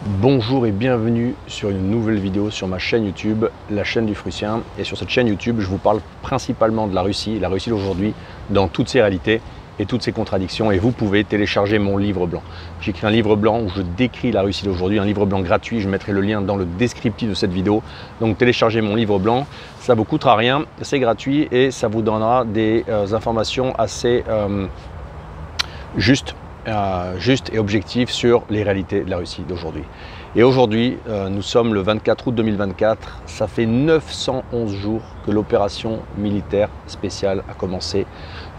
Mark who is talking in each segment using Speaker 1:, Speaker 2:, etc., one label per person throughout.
Speaker 1: Bonjour et bienvenue sur une nouvelle vidéo sur ma chaîne YouTube, la chaîne du Fruitien. Et sur cette chaîne YouTube, je vous parle principalement de la Russie d'aujourd'hui, dans toutes ses réalités et toutes ses contradictions. Et vous pouvez télécharger mon livre blanc. J'ai écrit un livre blanc où je décris la Russie d'aujourd'hui, un livre blanc gratuit. Je mettrai le lien dans le descriptif de cette vidéo. Donc téléchargez mon livre blanc, ça ne vous coûtera rien, c'est gratuit et ça vous donnera des informations assez justes et objectif sur les réalités de la Russie d'aujourd'hui. Et aujourd'hui, nous sommes le 24 août 2024, ça fait 911 jours que l'opération militaire spéciale a commencé,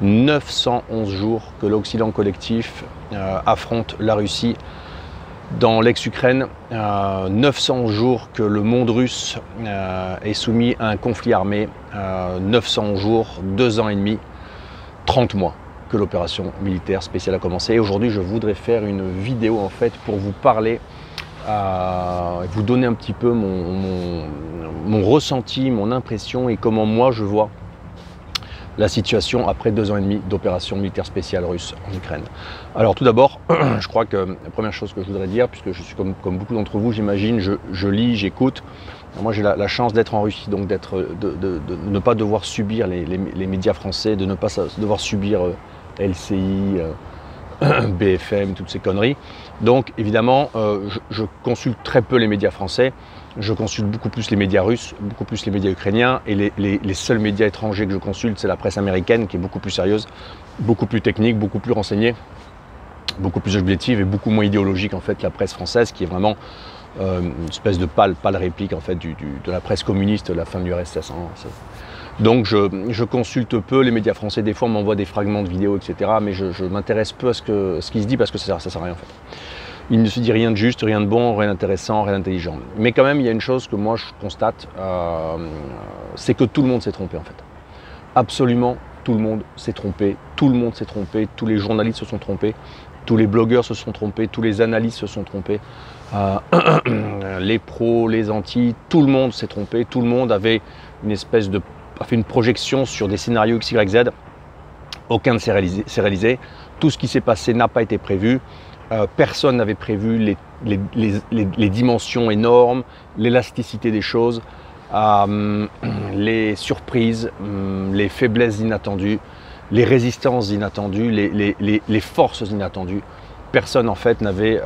Speaker 1: 911 jours que l'Occident collectif affronte la Russie dans l'ex-Ukraine, 900 jours que le monde russe est soumis à un conflit armé, 900 jours, 2 ans et demi, 30 mois que l'opération militaire spéciale a commencé. Et aujourd'hui, je voudrais faire une vidéo en fait pour vous parler, vous donner un petit peu mon ressenti, mon impression et comment moi je vois la situation après 2 ans et demi d'opération militaire spéciale russe en Ukraine. Alors tout d'abord, je crois que la première chose que je voudrais dire, puisque je suis comme beaucoup d'entre vous, j'imagine, je lis, j'écoute. Moi j'ai la chance d'être en Russie, donc de ne pas devoir subir les médias français, de ne pas devoir subir LCI, BFM, toutes ces conneries. Donc évidemment, je consulte très peu les médias français, je consulte beaucoup plus les médias russes, beaucoup plus les médias ukrainiens, et les seuls médias étrangers que je consulte, c'est la presse américaine qui est beaucoup plus sérieuse, beaucoup plus technique, beaucoup plus renseignée, beaucoup plus objective et beaucoup moins idéologique en fait que la presse française qui est vraiment une espèce de pâle réplique en fait de la presse communiste de la fin de l'URSS. Donc je consulte peu les médias français, des fois on m'envoie des fragments de vidéos, etc. Mais je m'intéresse peu à ce qui se dit parce que ça sert à rien en fait. Il ne se dit rien de juste, rien de bon, rien d'intéressant, rien d'intelligent. Mais quand même, il y a une chose que moi je constate, c'est que tout le monde s'est trompé en fait. Absolument tout le monde s'est trompé, tout le monde s'est trompé, tous les journalistes se sont trompés, tous les blogueurs se sont trompés, tous les analystes se sont trompés, les pros, les antis, tout le monde s'est trompé, tout le monde avait une espèce de a fait une projection sur des scénarios X, Y, Z, aucun ne s'est réalisé, tout ce qui s'est passé n'a pas été prévu, personne n'avait prévu les dimensions énormes, l'élasticité des choses, les surprises, les faiblesses inattendues, les résistances inattendues, les forces inattendues. Personne en fait n'avait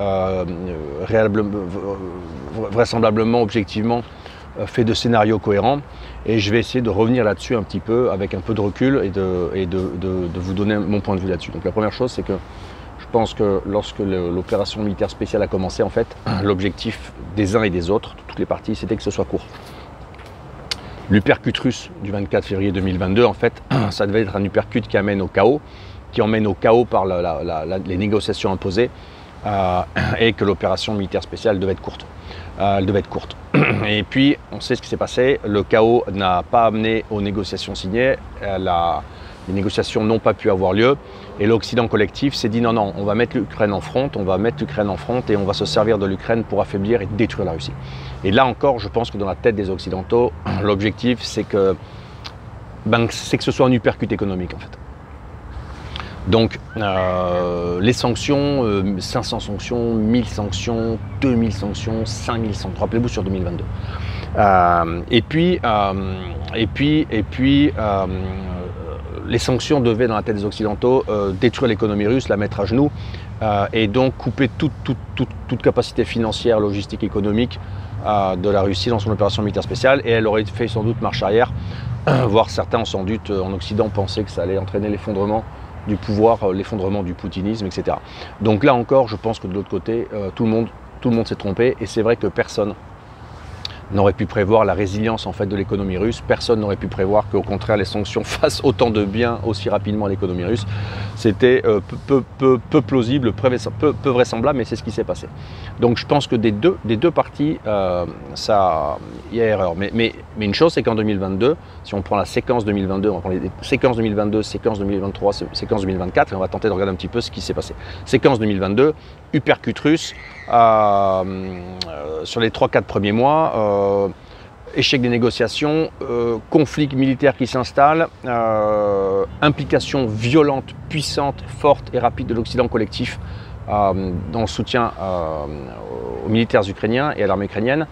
Speaker 1: vraisemblablement, objectivement, fait de scénarios cohérents et je vais essayer de revenir là-dessus un petit peu avec un peu de recul et de vous donner mon point de vue là-dessus. Donc la première chose, c'est que je pense que lorsque l'opération militaire spéciale a commencé, en fait, l'objectif des uns et des autres, de toutes les parties, c'était que ce soit court. L'uppercut russe du 24 février 2022, en fait, ça devait être un uppercut qui amène au chaos, qui emmène au chaos par les négociations imposées et que l'opération militaire spéciale devait être courte. Elle devait être courte. Et puis, on sait ce qui s'est passé. Le chaos n'a pas amené aux négociations signées. Les négociations n'ont pas pu avoir lieu. Et l'Occident collectif s'est dit non, on va mettre l'Ukraine en front, et on va se servir de l'Ukraine pour affaiblir et détruire la Russie. Et là encore, je pense que dans la tête des Occidentaux, l'objectif, c'est que ce soit un uppercut économique en fait. Donc les sanctions, 500 sanctions, 1000 sanctions, 2000 sanctions, 5000 sanctions, rappelez-vous sur 2022. Les sanctions devaient dans la tête des Occidentaux détruire l'économie russe, la mettre à genoux et donc couper toute capacité financière, logistique, économique de la Russie dans son opération militaire spéciale et elle aurait fait sans doute marche arrière, voire certains sans doute en Occident pensaient que ça allait entraîner l'effondrement du pouvoir, l'effondrement du poutinisme, etc. Donc là encore, je pense que de l'autre côté, tout le monde s'est trompé et c'est vrai que personne n'aurait pu prévoir la résilience en fait de l'économie russe. Personne n'aurait pu prévoir qu'au contraire les sanctions fassent autant de bien aussi rapidement à l'écononomie russe. C'était peu plausible, peu vraisemblable, mais c'est ce qui s'est passé. Donc je pense que des deux parties, il y a erreur. Mais une chose, c'est qu'en 2022, si on prend la séquence 2022, on va prendre les séquences 2022, séquence 2023, séquence 2024, et on va tenter de regarder un petit peu ce qui s'est passé. Séquence 2022, uppercut russe, sur les 3-4 premiers mois, échec des négociations, conflit militaire qui s'installe, implication violente, puissante, forte et rapide de l'Occident collectif dans le soutien aux militaires ukrainiens et à l'armée ukrainienne.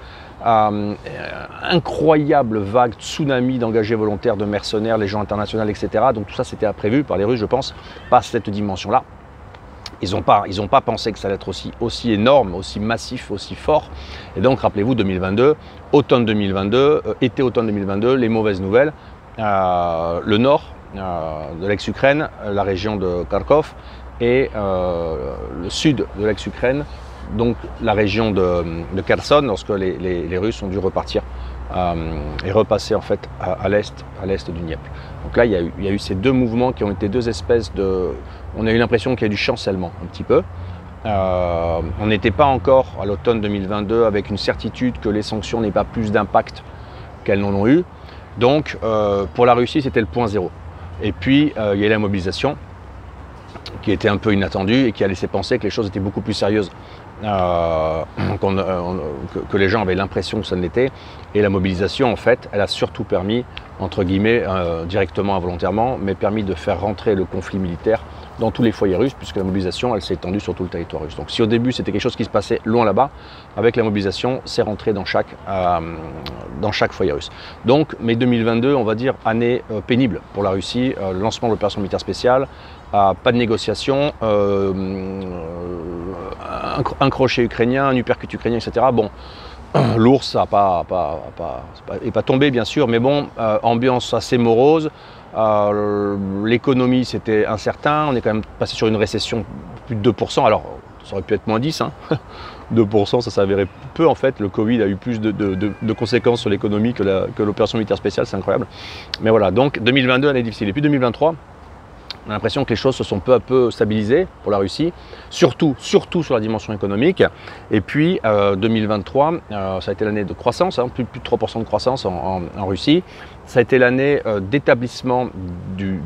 Speaker 1: Incroyable vague, tsunami d'engagés volontaires, de mercenaires, légions internationales, etc. Donc tout ça c'était prévu par les Russes, je pense, pas cette dimension-là. Ils n'ont pas pensé que ça allait être aussi énorme, aussi massif, aussi fort. Et donc rappelez-vous 2022, automne 2022, été-automne 2022, les mauvaises nouvelles. Le nord de l'ex-Ukraine, la région de Kharkov, et le sud de l'ex-Ukraine, donc la région de Kherson, lorsque les Russes ont dû repartir et repasser en fait à l'est du Dniepr. Donc là, il y a eu ces deux mouvements qui ont été deux espèces de... On a eu l'impression qu'il y a eu du chancellement un petit peu. On n'était pas encore à l'automne 2022 avec une certitude que les sanctions n'aient pas plus d'impact qu'elles n'en ont eu. Donc pour la Russie, c'était le point zéro. Et puis il y a eu la mobilisation qui était un peu inattendue et qui a laissé penser que les choses étaient beaucoup plus sérieuses que les gens avaient l'impression que ça ne l'était. Et la mobilisation, en fait, elle a surtout permis, entre guillemets, directement, involontairement, mais permis de faire rentrer le conflit militaire dans tous les foyers russes, puisque la mobilisation, elle s'est étendue sur tout le territoire russe. Donc si au début, c'était quelque chose qui se passait loin là-bas, avec la mobilisation, c'est rentré dans chaque foyer russe. Donc, mai 2022, on va dire, année pénible pour la Russie, le lancement de l'opération militaire spéciale, pas de négociation, un crochet ukrainien, un uppercut ukrainien, etc. Bon, l'ours n'est pas tombé, bien sûr, mais bon, ambiance assez morose. L'économie, c'était incertain. On est quand même passé sur une récession plus de 2%. Alors, ça aurait pu être moins 10. Hein. 2%, ça s'avérait peu en fait. Le Covid a eu plus de conséquences sur l'économie que l'opération militaire spéciale, c'est incroyable. Mais voilà, donc 2022, année difficile. Et puis 2023, on a l'impression que les choses se sont peu à peu stabilisées pour la Russie, surtout sur la dimension économique. Et puis 2023, ça a été l'année de croissance, hein, plus de 3% de croissance en Russie. Ça a été l'année d'établissement du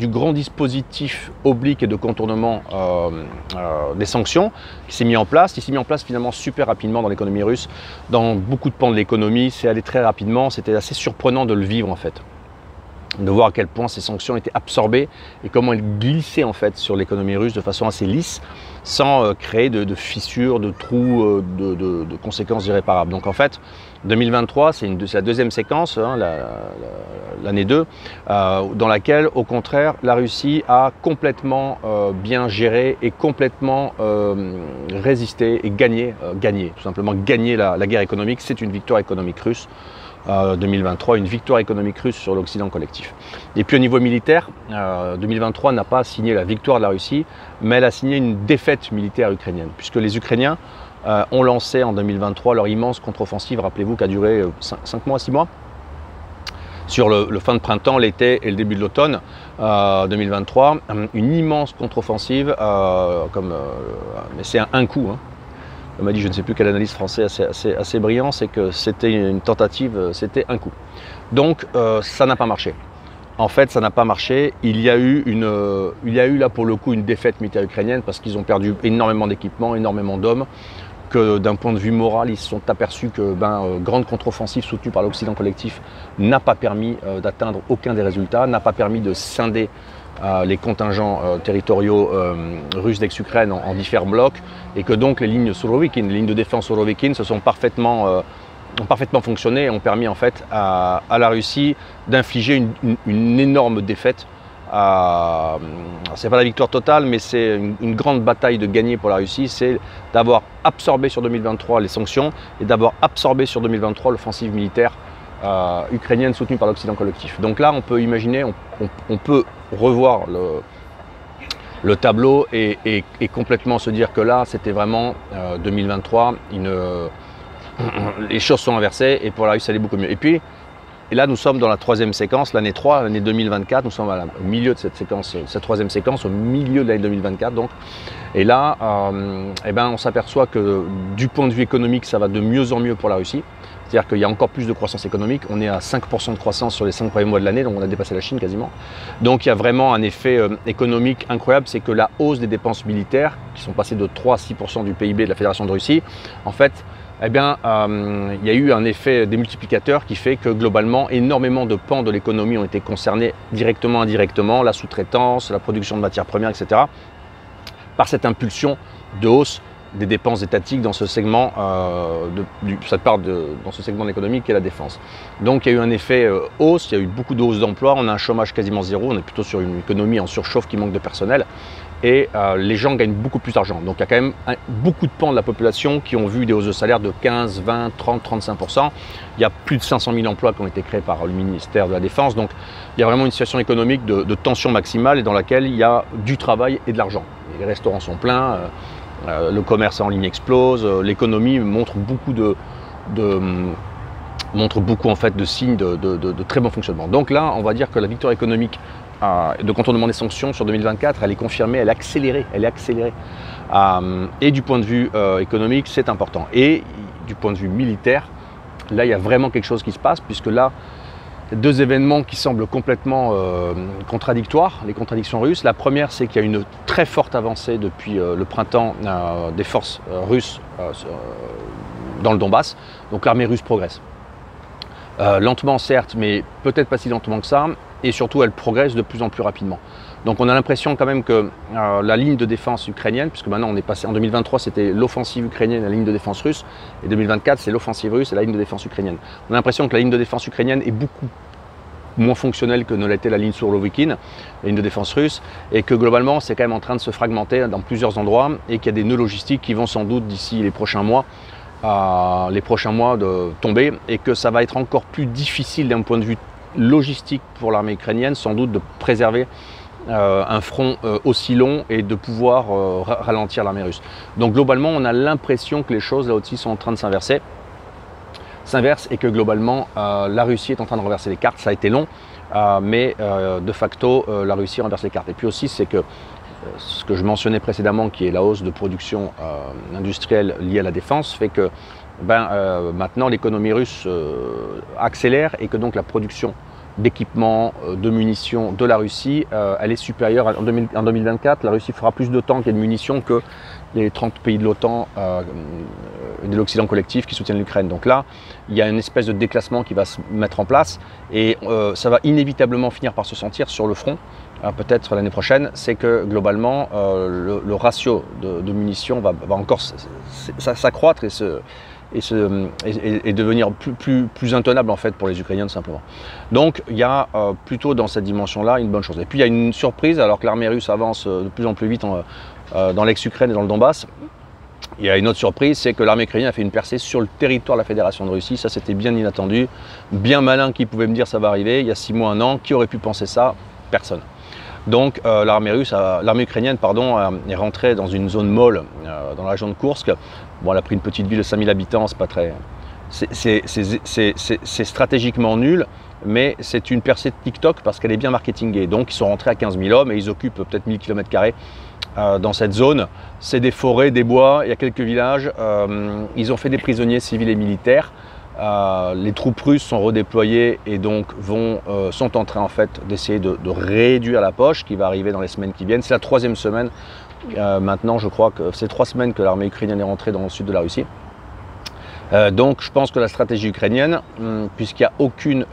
Speaker 1: grand dispositif oblique et de contournement des sanctions qui s'est mis en place. Il s'est mis en place finalement super rapidement dans l'économie russe, dans beaucoup de pans de l'économie. C'est allé très rapidement, c'était assez surprenant de le vivre en fait, de voir à quel point ces sanctions étaient absorbées et comment elles glissaient en fait sur l'économie russe de façon assez lisse, sans créer de fissures, de trous, de conséquences irréparables. Donc en fait, 2023, c'est la deuxième séquence, hein, l'année 2, dans laquelle, au contraire, la Russie a complètement bien géré et complètement résisté et gagné, tout simplement gagné la guerre économique. C'est une victoire économique russe. 2023, une victoire économique russe sur l'Occident collectif. Et puis au niveau militaire, 2023 n'a pas signé la victoire de la Russie, mais elle a signé une défaite militaire ukrainienne, puisque les Ukrainiens ont lancé en 2023 leur immense contre-offensive, rappelez-vous, qui a duré 5 mois, 6 mois, sur le fin de printemps, l'été et le début de l'automne 2023, une immense contre-offensive, mais c'est un coup, hein. On m'a dit, je ne sais plus quel analyste français assez brillant, c'est que c'était une tentative, c'était un coup. Donc ça n'a pas marché. En fait, ça n'a pas marché. Il y a eu là pour le coup une défaite militaire ukrainienne parce qu'ils ont perdu énormément d'équipements, énormément d'hommes, que d'un point de vue moral, ils se sont aperçus que grande contre-offensive soutenue par l'Occident collectif n'a pas permis d'atteindre aucun des résultats, n'a pas permis de scinder les contingents territoriaux russes d'ex-Ukraine en différents blocs, et que donc les lignes Surovikin, les lignes de défense Surovikin se sont parfaitement fonctionné et ont permis en fait à la Russie d'infliger une énorme défaite. C'est pas la victoire totale, mais c'est une grande bataille de gagner pour la Russie, c'est d'avoir absorbé sur 2023 les sanctions et d'avoir absorbé sur 2023 l'offensive militaire ukrainienne soutenue par l'Occident collectif. Donc là, on peut imaginer, on peut revoir le tableau et complètement se dire que là, c'était vraiment 2023, les choses sont inversées et pour la Russie, ça allait beaucoup mieux. Et là, nous sommes dans la troisième séquence, l'année 3, l'année 2024, nous sommes au milieu de cette séquence, cette troisième séquence, au milieu de l'année 2024 donc. Et là, on s'aperçoit que du point de vue économique, ça va de mieux en mieux pour la Russie. C'est-à-dire qu'il y a encore plus de croissance économique. On est à 5% de croissance sur les 5 premiers mois de l'année, donc on a dépassé la Chine quasiment. Donc il y a vraiment un effet économique incroyable, c'est que la hausse des dépenses militaires, qui sont passées de 3 à 6% du PIB de la Fédération de Russie, en fait, il y a eu un effet démultiplicateur qui fait que globalement, énormément de pans de l'économie ont été concernés directement, indirectement, la sous-traitance, la production de matières premières, etc., par cette impulsion de hausse des dépenses étatiques dans ce segment, dans ce segment de l'économie qui est la défense. Donc il y a eu un effet hausse, il y a eu beaucoup de hausse d'emploi, on a un chômage quasiment zéro, on est plutôt sur une économie en surchauffe qui manque de personnel. Et les gens gagnent beaucoup plus d'argent. Donc il y a quand même beaucoup de pans de la population qui ont vu des hausses de salaire de 15, 20, 30, 35%. Il y a plus de 500 000 emplois qui ont été créés par le ministère de la Défense. Donc il y a vraiment une situation économique de tension maximale et dans laquelle il y a du travail et de l'argent. Les restaurants sont pleins, le commerce en ligne explose, l'économie montre beaucoup en fait de signes de très bon fonctionnement. Donc là, on va dire que la victoire économique de contournement des sanctions sur 2024, elle est confirmée, elle est accélérée. Et du point de vue économique, c'est important. Et du point de vue militaire, là, il y a vraiment quelque chose qui se passe, puisque là, deux événements qui semblent complètement contradictoires, les contradictions russes. La première, c'est qu'il y a une très forte avancée depuis le printemps des forces russes dans le Donbass. Donc l'armée russe progresse. Lentement certes, mais peut-être pas si lentement que ça. Et surtout, elle progresse de plus en plus rapidement. Donc on a l'impression quand même que la ligne de défense ukrainienne, puisque maintenant on est passé en 2023, c'était l'offensive ukrainienne et la ligne de défense russe, et 2024 c'est l'offensive russe et la ligne de défense ukrainienne. On a l'impression que la ligne de défense ukrainienne est beaucoup moins fonctionnelle que ne l'était la ligne Surovikin, la ligne de défense russe, et que globalement c'est quand même en train de se fragmenter dans plusieurs endroits, et qu'il y a des nœuds logistiques qui vont sans doute d'ici les prochains mois de tomber, et que ça va être encore plus difficile d'un point de vue logistique pour l'armée ukrainienne, sans doute de préserver un front aussi long et de pouvoir ralentir l'armée russe. Donc globalement, on a l'impression que les choses là aussi sont en train de s'inverser. Et que globalement, la Russie est en train de renverser les cartes. Ça a été long, mais de facto, la Russie renverse les cartes. Et puis aussi, c'est que ce que je mentionnais précédemment, qui est la hausse de production industrielle liée à la défense, fait que maintenant l'économie russe accélère et que donc la production d'équipements, de munitions de la Russie, elle est supérieure. En 2024, la Russie fera plus de tanks et de munitions que les 30 pays de l'OTAN et de l'Occident collectif qui soutiennent l'Ukraine. Donc là, il y a une espèce de déclassement qui va se mettre en place et ça va inévitablement finir par se sentir sur le front, peut-être l'année prochaine. C'est que globalement, le ratio de munitions va encore s'accroître et devenir plus intenable en fait pour les Ukrainiens tout simplement. Donc il y a plutôt dans cette dimension-là une bonne chose. Et puis il y a une surprise, alors que l'armée russe avance de plus en plus vite dans l'ex-Ukraine et dans le Donbass. Il y a une autre surprise, c'est que l'armée ukrainienne a fait une percée sur le territoire de la Fédération de Russie. Ça c'était bien inattendu, bien malin qui pouvait me dire ça va arriver il y a 6 mois, 1 an. Qui aurait pu penser ça? Personne. Donc l'armée ukrainienne est rentrée dans une zone molle dans la région de Koursk. Bon, elle a pris une petite ville de 5000 habitants, c'est pas très... C'est stratégiquement nul, mais c'est une percée de TikTok parce qu'elle est bien marketingée. Donc ils sont rentrés à 15 000 hommes et ils occupent peut-être 1000 km² dans cette zone. C'est des forêts, des bois, il y a quelques villages. Ils ont fait des prisonniers civils et militaires. Les troupes russes sont redéployées et donc sont en train en fait d'essayer de réduire la poche qui va arriver dans les semaines qui viennent. C'est la 3e semaine maintenant, je crois que c'est 3 semaines que l'armée ukrainienne est rentrée dans le sud de la Russie. Donc je pense que la stratégie ukrainienne, puisqu'il n'y a aucune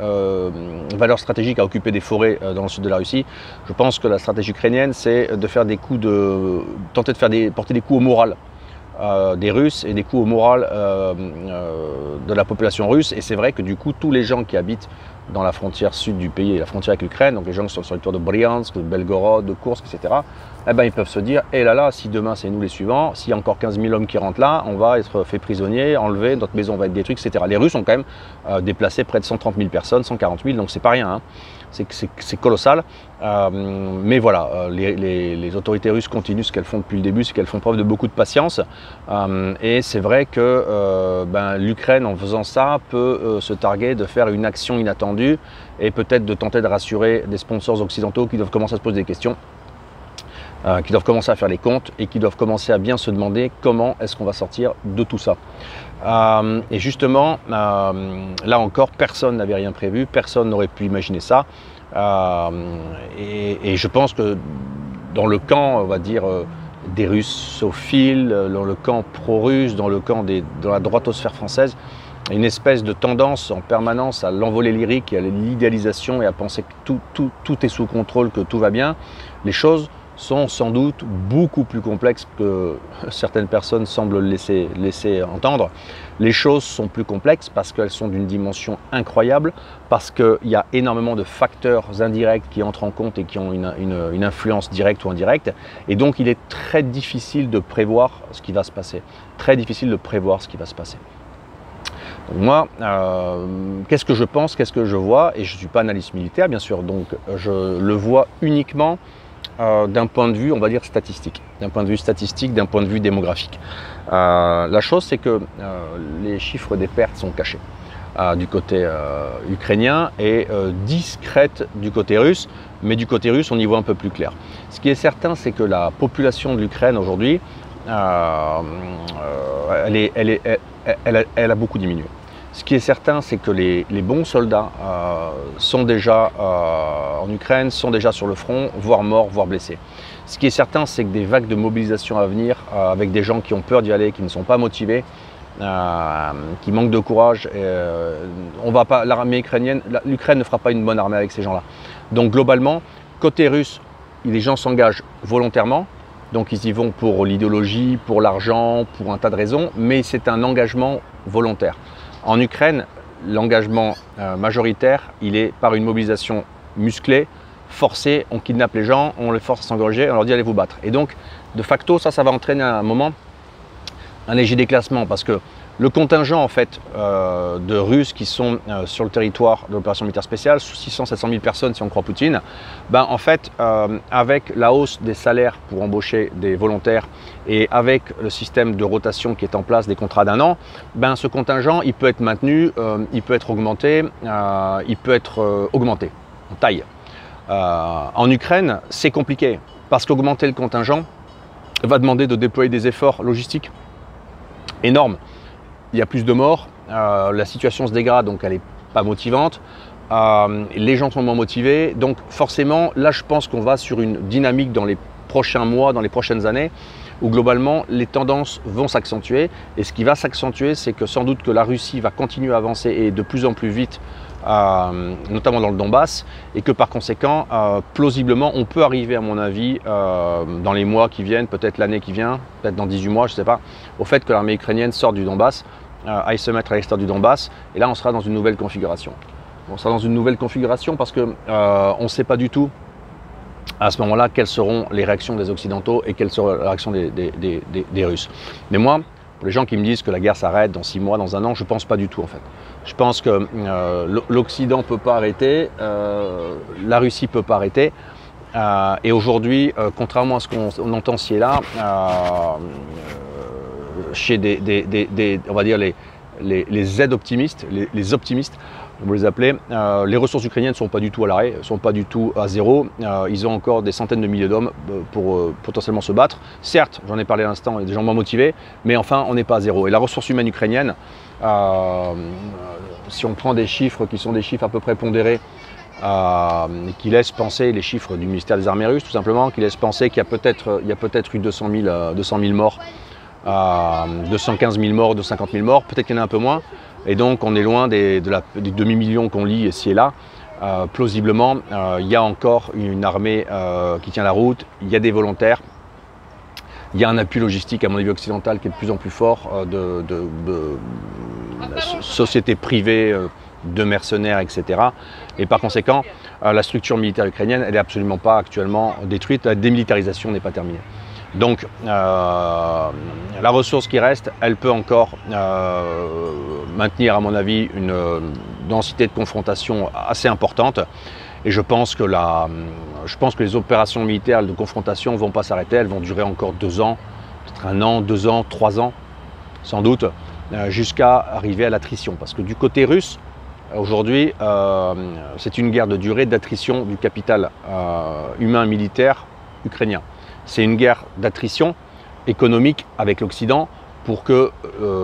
Speaker 1: valeur stratégique à occuper des forêts dans le sud de la Russie, je pense que la stratégie ukrainienne c'est de faire tenter de porter des coups au moral des Russes et des coups au moral de la population russe. Et c'est vrai que du coup tous les gens qui habitent dans la frontière sud du pays et la frontière avec l'Ukraine, donc les gens qui sont sur le territoire de Bryansk, de Belgorod, de Kursk, etc., ils peuvent se dire, eh là là, si demain c'est nous les suivants, s'il y a encore 15 000 hommes qui rentrent là, on va être fait prisonniers, enlevés, notre maison va être détruite, etc. Les Russes ont quand même déplacé près de 130 000 personnes, 140 000, donc c'est pas rien, hein. C'est colossal. Mais voilà, les autorités russes continuent ce qu'elles font depuis le début, c'est qu'elles font preuve de beaucoup de patience. Et c'est vrai que l'Ukraine, en faisant ça, peut se targuer de faire une action inattendue et peut-être de tenter de rassurer des sponsors occidentaux qui doivent commencer à se poser des questions, qui doivent commencer à faire les comptes et qui doivent commencer à bien se demander comment est-ce qu'on va sortir de tout ça. Et justement, là encore, personne n'avait rien prévu, personne n'aurait pu imaginer ça. Et je pense que dans le camp, on va dire, des russophiles, dans le camp pro-russe, dans la droitosphère française, une espèce de tendance en permanence à l'envolée lyrique et à l'idéalisation et à penser que tout est sous contrôle, que tout va bien. Les choses sont sans doute beaucoup plus complexes que certaines personnes semblent le laisser entendre. Les choses sont plus complexes parce qu'elles sont d'une dimension incroyable, parce qu'il y a énormément de facteurs indirects qui entrent en compte et qui ont une influence directe ou indirecte. Et donc il est très difficile de prévoir ce qui va se passer. Très difficile de prévoir ce qui va se passer. Donc moi, qu'est-ce que je pense, qu'est-ce que je vois? Et je ne suis pas analyste militaire, bien sûr, donc je le vois uniquement d'un point de vue, on va dire, statistique. D'un point de vue statistique, d'un point de vue démographique. La chose, c'est que les chiffres des pertes sont cachés du côté ukrainien et discrètes du côté russe, mais du côté russe, on y voit un peu plus clair. Ce qui est certain, c'est que la population de l'Ukraine aujourd'hui, elle a beaucoup diminué. Ce qui est certain, c'est que les bons soldats sont déjà en Ukraine, sont déjà sur le front, voire morts, voire blessés. Ce qui est certain, c'est que des vagues de mobilisation à venir, avec des gens qui ont peur d'y aller, qui ne sont pas motivés, qui manquent de courage, l'armée ukrainienne, l'Ukraine ne fera pas une bonne armée avec ces gens-là. Donc globalement, côté russe, les gens s'engagent volontairement. Donc ils y vont pour l'idéologie, pour l'argent, pour un tas de raisons, mais c'est un engagement volontaire. En Ukraine, l'engagement majoritaire, il est par une mobilisation musclée, forcée, on kidnappe les gens, on les force à s'engager, on leur dit allez vous battre. Et donc, de facto, ça va entraîner à un moment un léger déclassement, parce que le contingent en fait de Russes qui sont sur le territoire de l'opération militaire spéciale, 600-700 000 personnes si on croit Poutine, ben, en fait avec la hausse des salaires pour embaucher des volontaires et avec le système de rotation qui est en place des contrats d'un an, ben, ce contingent il peut être maintenu, il peut être augmenté, en taille. En Ukraine c'est compliqué parce qu'augmenter le contingent va demander de déployer des efforts logistiques énormes. Il y a plus de morts, la situation se dégrade, donc elle n'est pas motivante, les gens sont moins motivés, donc forcément, là je pense qu'on va sur une dynamique dans les prochains mois, dans les prochaines années, où globalement les tendances vont s'accentuer, et ce qui va s'accentuer, c'est que sans doute que la Russie va continuer à avancer et de plus en plus vite, notamment dans le Donbass, et que par conséquent, plausiblement, on peut arriver à mon avis, dans les mois qui viennent, peut-être l'année qui vient, peut-être dans 18 mois, je ne sais pas, au fait que l'armée ukrainienne sorte du Donbass, aille se mettre à l'extérieur du Donbass, et là on sera dans une nouvelle configuration. On sera dans une nouvelle configuration parce qu'on ne sait pas du tout à ce moment-là quelles seront les réactions des Occidentaux et quelle sera la réaction des Russes. Mais moi, pour les gens qui me disent que la guerre s'arrête dans 6 mois, dans un an, je ne pense pas du tout en fait. Je pense que l'Occident ne peut pas arrêter, la Russie ne peut pas arrêter. Et aujourd'hui, contrairement à ce qu'on entend ci et là, chez on va dire les Z-optimistes, les optimistes, on va les appeler, les ressources ukrainiennes ne sont pas du tout à l'arrêt, ne sont pas du tout à zéro. Ils ont encore des centaines de milliers d'hommes pour potentiellement se battre. Certes, j'en ai parlé à l'instant, il y a des gens moins motivés, mais enfin, on n'est pas à zéro. Et la ressource humaine ukrainienne, si on prend des chiffres qui sont des chiffres à peu près pondérés, qui laissent penser, les chiffres du ministère des Armées russes tout simplement, qui laissent penser qu'il y a peut-être eu 200 000 morts, 215 000 morts, 250 000 morts, peut-être qu'il y en a un peu moins, et donc on est loin des demi-millions qu'on lit ici et là. Plausiblement, il y a encore une armée qui tient la route, il y a des volontaires, il y a un appui logistique à mon avis occidental qui est de plus en plus fort de sociétés privées, de mercenaires, etc. Et par conséquent, la structure militaire ukrainienne, elle n'est absolument pas actuellement détruite, la démilitarisation n'est pas terminée. Donc la ressource qui reste, elle peut encore maintenir à mon avis une densité de confrontation assez importante. Et je pense que les opérations militaires de confrontation ne vont pas s'arrêter, elles vont durer encore 2 ans, peut-être 1 an, 2 ans, 3 ans, sans doute, jusqu'à arriver à l'attrition. Parce que du côté russe, aujourd'hui, c'est une guerre de durée d'attrition du capital humain militaire ukrainien. C'est une guerre d'attrition économique avec l'Occident pour que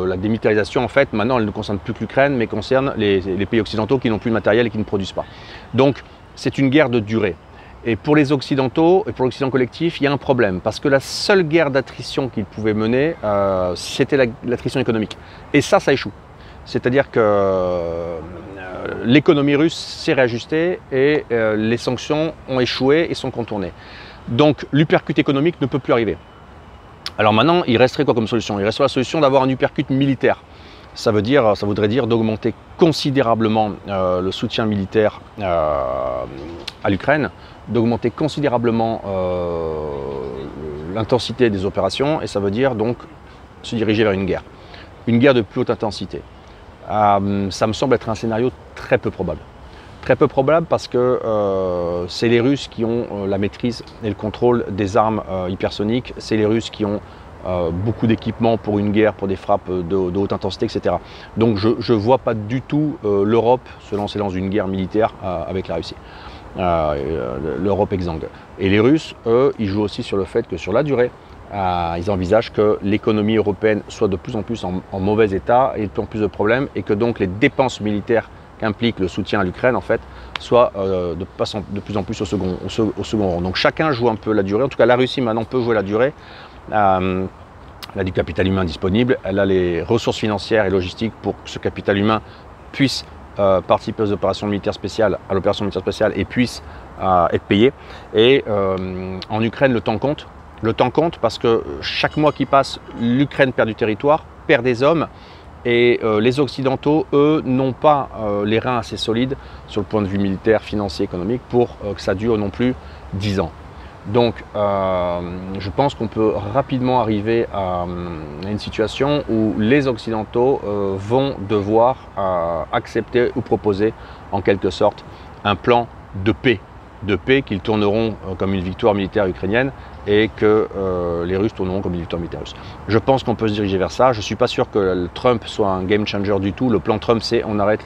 Speaker 1: la démilitarisation, en fait, maintenant, elle ne concerne plus que l'Ukraine, mais concerne les pays occidentaux qui n'ont plus de matériel et qui ne produisent pas. Donc, c'est une guerre de durée. Et pour les Occidentaux et pour l'Occident collectif, il y a un problème, parce que la seule guerre d'attrition qu'ils pouvaient mener, c'était l'attrition économique. Et ça échoue. C'est-à-dire que l'économie russe s'est réajustée et les sanctions ont échoué et sont contournées. Donc l'uppercut économique ne peut plus arriver. Alors maintenant, il resterait quoi comme solution? Il resterait la solution d'avoir un uppercut militaire. Ça voudrait dire d'augmenter considérablement le soutien militaire à l'Ukraine, d'augmenter considérablement l'intensité des opérations, et ça veut dire donc se diriger vers une guerre de plus haute intensité. Ça me semble être un scénario très peu probable. Très peu probable parce que c'est les Russes qui ont la maîtrise et le contrôle des armes hypersoniques, c'est les Russes qui ont beaucoup d'équipements pour une guerre, pour des frappes de haute intensité, etc. Donc je ne vois pas du tout l'Europe se lancer dans une guerre militaire avec la Russie. L'Europe exsangue. Et les Russes, eux, ils jouent aussi sur le fait que sur la durée, ils envisagent que l'économie européenne soit de plus en plus en mauvais état et de plus en plus de problèmes, et que donc les dépenses militaires qu'implique le soutien à l'Ukraine, en fait, soient de plus en plus au second rang. Donc chacun joue un peu la durée. En tout cas, la Russie maintenant peut jouer la durée. Elle a du capital humain disponible, elle a les ressources financières et logistiques pour que ce capital humain puisse participer aux opérations militaires spéciales, à l'opération militaire spéciale, et puisse être payé. Et en Ukraine, le temps compte. Le temps compte parce que chaque mois qui passe, l'Ukraine perd du territoire, perd des hommes, et les Occidentaux, eux, n'ont pas les reins assez solides sur le point de vue militaire, financier, économique, pour que ça dure non plus 10 ans. Donc je pense qu'on peut rapidement arriver à une situation où les Occidentaux vont devoir accepter ou proposer en quelque sorte un plan de paix qu'ils tourneront comme une victoire militaire ukrainienne, et que les Russes tourneront comme une victoire militaire russe. Je pense qu'on peut se diriger vers ça. Je ne suis pas sûr que Trump soit un game changer du tout. Le plan Trump, c'est on arrête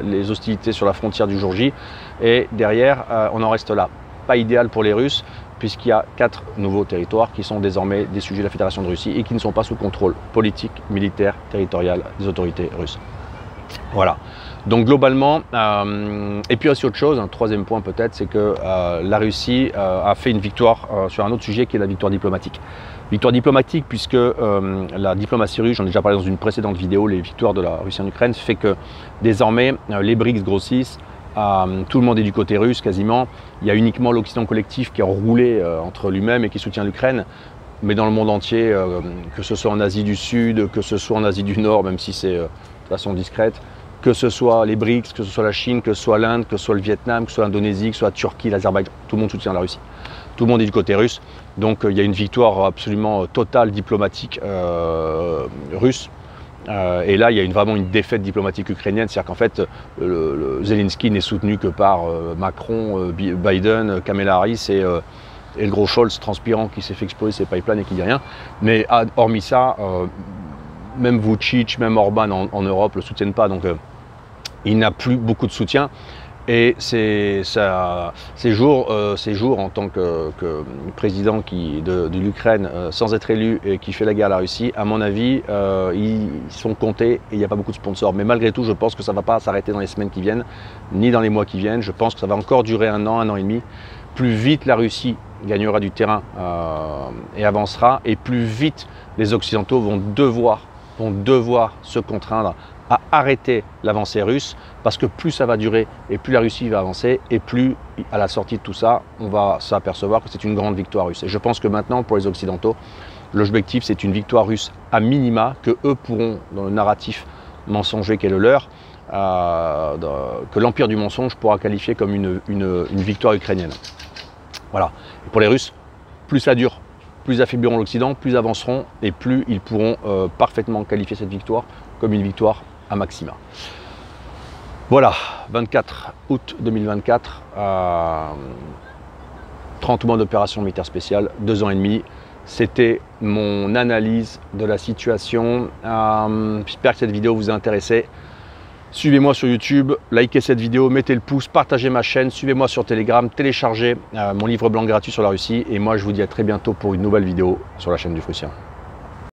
Speaker 1: les hostilités sur la frontière du jour J, et derrière, on en reste là. Pas idéal pour les Russes, puisqu'il y a 4 nouveaux territoires qui sont désormais des sujets de la Fédération de Russie et qui ne sont pas sous contrôle politique, militaire, territorial des autorités russes. Voilà. Donc globalement, et puis aussi autre chose, un troisième point peut-être, c'est que la Russie a fait une victoire sur un autre sujet qui est la victoire diplomatique. Victoire diplomatique puisque la diplomatie russe, j'en ai déjà parlé dans une précédente vidéo, les victoires de la Russie en Ukraine, fait que désormais les BRICS grossissent. Tout le monde est du côté russe quasiment. Il y a uniquement l'Occident collectif qui est enroulé entre lui-même et qui soutient l'Ukraine. Mais dans le monde entier, que ce soit en Asie du Sud, que ce soit en Asie du Nord, même si c'est de façon discrète, que ce soit les BRICS, que ce soit la Chine, que ce soit l'Inde, que ce soit le Vietnam, que ce soit l'Indonésie, que ce soit la Turquie, l'Azerbaïdjan, tout le monde soutient la Russie. Tout le monde est du côté russe. Donc il y a une victoire absolument totale diplomatique russe. Et là, il y a vraiment une défaite diplomatique ukrainienne, c'est-à-dire qu'en fait, Zelensky n'est soutenu que par Macron, Biden, Kamala Harris et le gros Scholz transpirant qui s'est fait exploser ses pipelines et qui dit rien. Mais hormis ça, même Vučić, même Orban en Europe ne le soutiennent pas, donc il n'a plus beaucoup de soutien. Et ces jours en tant que président de l'Ukraine, sans être élu et qui fait la guerre à la Russie, à mon avis, ils sont comptés et il n'y a pas beaucoup de sponsors. Mais malgré tout, je pense que ça ne va pas s'arrêter dans les semaines qui viennent, ni dans les mois qui viennent. Je pense que ça va encore durer un an et demi. Plus vite la Russie gagnera du terrain et avancera, et plus vite les Occidentaux vont devoir se contraindre à arrêter l'avancée russe, parce que plus ça va durer et plus la Russie va avancer, et plus à la sortie de tout ça, on va s'apercevoir que c'est une grande victoire russe. Et je pense que maintenant, pour les Occidentaux, l'objectif c'est une victoire russe à minima, que eux pourront, dans le narratif mensonger qui est le leur, que l'empire du mensonge pourra qualifier comme une victoire ukrainienne. Voilà. Et pour les Russes, plus ça dure, plus affaibliront l'Occident, plus avanceront, et plus ils pourront parfaitement qualifier cette victoire comme une victoire à maxima. Voilà, 24 août 2024, 30 mois d'opération militaire spéciale, 2 ans et demi. C'était mon analyse de la situation. J'espère que cette vidéo vous a intéressé. Suivez-moi sur YouTube, likez cette vidéo, mettez le pouce, partagez ma chaîne, suivez-moi sur Telegram, téléchargez mon livre blanc gratuit sur la Russie. Et moi, je vous dis à très bientôt pour une nouvelle vidéo sur la chaîne du Prussien.